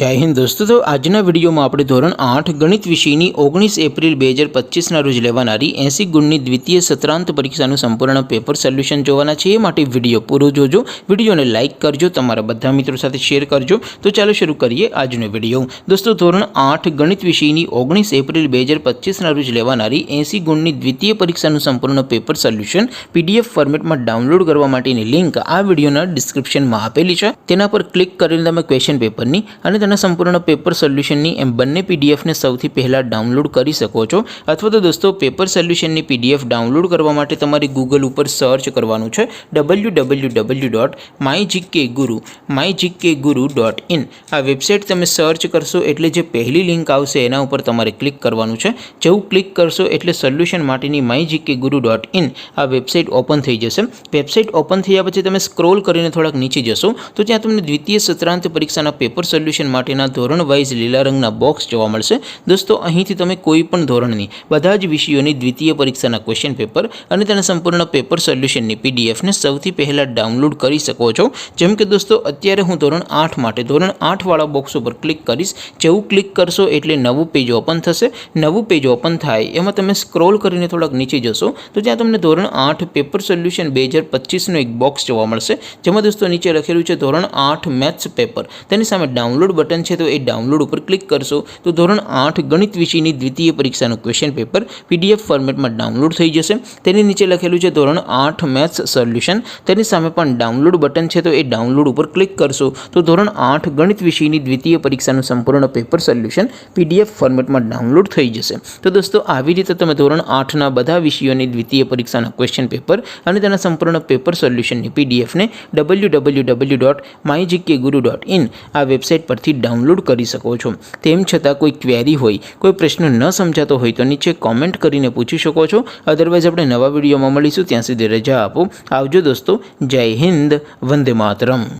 जय हिंद दोस्तों। तो आजना विडियो में આપણે ધોરણ 8 ગણિત વિષયની 19 એપ્રિલ 2025 ના રોજ લેવાનારી 80 ગુણની દ્વિતીય સત્રાંત પરીક્ષાનું સંપૂર્ણ પેપર સોલ્યુશન જોવાના છે। એ માટે વિડિયો પૂરો જોજો, વિડિયોને લાઈક કરજો, તમારા બધા મિત્રો સાથે શેર કરજો। તો ચાલો શરૂ કરીએ આજનો વિડિયો। દોસ્તો ધોરણ 8 ગણિત વિષયની 19 એપ્રિલ 2025 ના રોજ લેવાનારી 80 ગુણની દ્વિતીય પરીક્ષાનું સંપૂર્ણ પેપર સોલ્યુશન PDF ફોર્મેટમાં ડાઉનલોડ કરવા માટેની લિંક આ વિડિયોના ડિસ્ક્રિપ્શનમાં આપેલી છે। તેના પર ક્લિક કરીને તમે ક્વેશ્ચન પેપરની અને તેના સંપૂર્ણ પેપર સોલ્યુશનની એમ બંને પીડીએફને સૌથી પહેલાં ડાઉનલોડ કરી શકો છો। અથવા તો દોસ્તો પેપર સોલ્યુશનની પીડીએફ ડાઉનલોડ કરવા માટે તમારે ગૂગલ ઉપર સર્ચ કરવાનું છે www.mygkguru.in। આ વેબસાઇટ તમે સર્ચ કરશો એટલે જે પહેલી લિંક આવશે એના ઉપર તમારે ક્લિક કરવાનું છે। જેવું ક્લિક કરશો એટલે સોલ્યુશન માટેની mygkguru.in આ વેબસાઇટ ઓપન થઈ જશે। વેબસાઇટ ઓપન થયા પછી તમે સ્ક્રોલ કરીને થોડાક નીચે જશો તો ત્યાં તમને દ્વિતીય સત્રાંત પરીક્ષાના પેપર સોલ્યુશન માટેના ધોરણ વાઇઝ લીલા રંગના બોક્સ જોવા મળશે। દોસ્તો અહીંથી તમે કોઈ પણ ધોરણની બધા જ વિષયોની દ્વિતીય પરીક્ષાના ક્વેશ્ચન પેપર અને તેના સંપૂર્ણ પેપર સોલ્યુશનની પીડીએફને સૌથી પહેલાં ડાઉનલોડ કરી શકો છો। જેમ કે દોસ્તો અત્યારે હું ધોરણ 8 માટે ધોરણ 8 વાળા બોક્સ ઉપર ક્લિક કરીશ। જેવું ક્લિક કરશો એટલે નવું પેજ ઓપન થશે। નવું પેજ ઓપન થાય એમાં તમે સ્ક્રોલ કરીને થોડાક નીચે જશો તો ત્યાં તમને ધોરણ 8 પેપર સોલ્યુશન 2025નું એક બોક્સ જોવા મળશે। જેમાં દોસ્તો નીચે લખેલું છે ધોરણ 8 મેથ્સ પેપર। તેની સામે ડાઉનલોડ બટન છે, તો એ ડાઉનલોડ ઉપર ક્લિક કરશો તો ધોરણ 8 ગણિત વિષયની દ્વિતીય પરીક્ષાનું ક્વેશ્ચન પેપર PDF ફોર્મેટમાં ડાઉનલોડ થઈ જશે। તેની નીચે લખેલું છે ધોરણ 8 મેથ્સ સોલ્યુશન। તેની સામે પણ ડાઉનલોડ બટન છે, તો એ ડાઉનલોડ ઉપર ક્લિક કરશો તો ધોરણ 8 ગણિત વિષયની દ્વિતીય પરીક્ષાનું સંપૂર્ણ પેપર સોલ્યુશન PDF ફોર્મેટમાં ડાઉનલોડ થઈ જશે। તો દોસ્તો આવી રીતે તમે ધોરણ 8ના બધા વિષયોની દ્વિતીય પરીક્ષાના ક્વેશ્ચન પેપર અને તેના સંપૂર્ણ પેપર સોલ્યુશનની પીડીએફને www.mygkguru.in આ વેબસાઇટ પરથી ડાઉનલોડ કરી શકો છો। તેમ છતાં કોઈ ક્વેરી હોય, કોઈ પ્રશ્ન ન સમજાતો હોય તો નીચે કોમેન્ટ કરીને પૂછી શકો છો। અદરવાઇઝ આપણે નવા વિડીયોમાં મળીશું, ત્યાં સુધી રજા આપો। આવજો દોસ્તો। જય હિન્દ, વંદે માતરમ।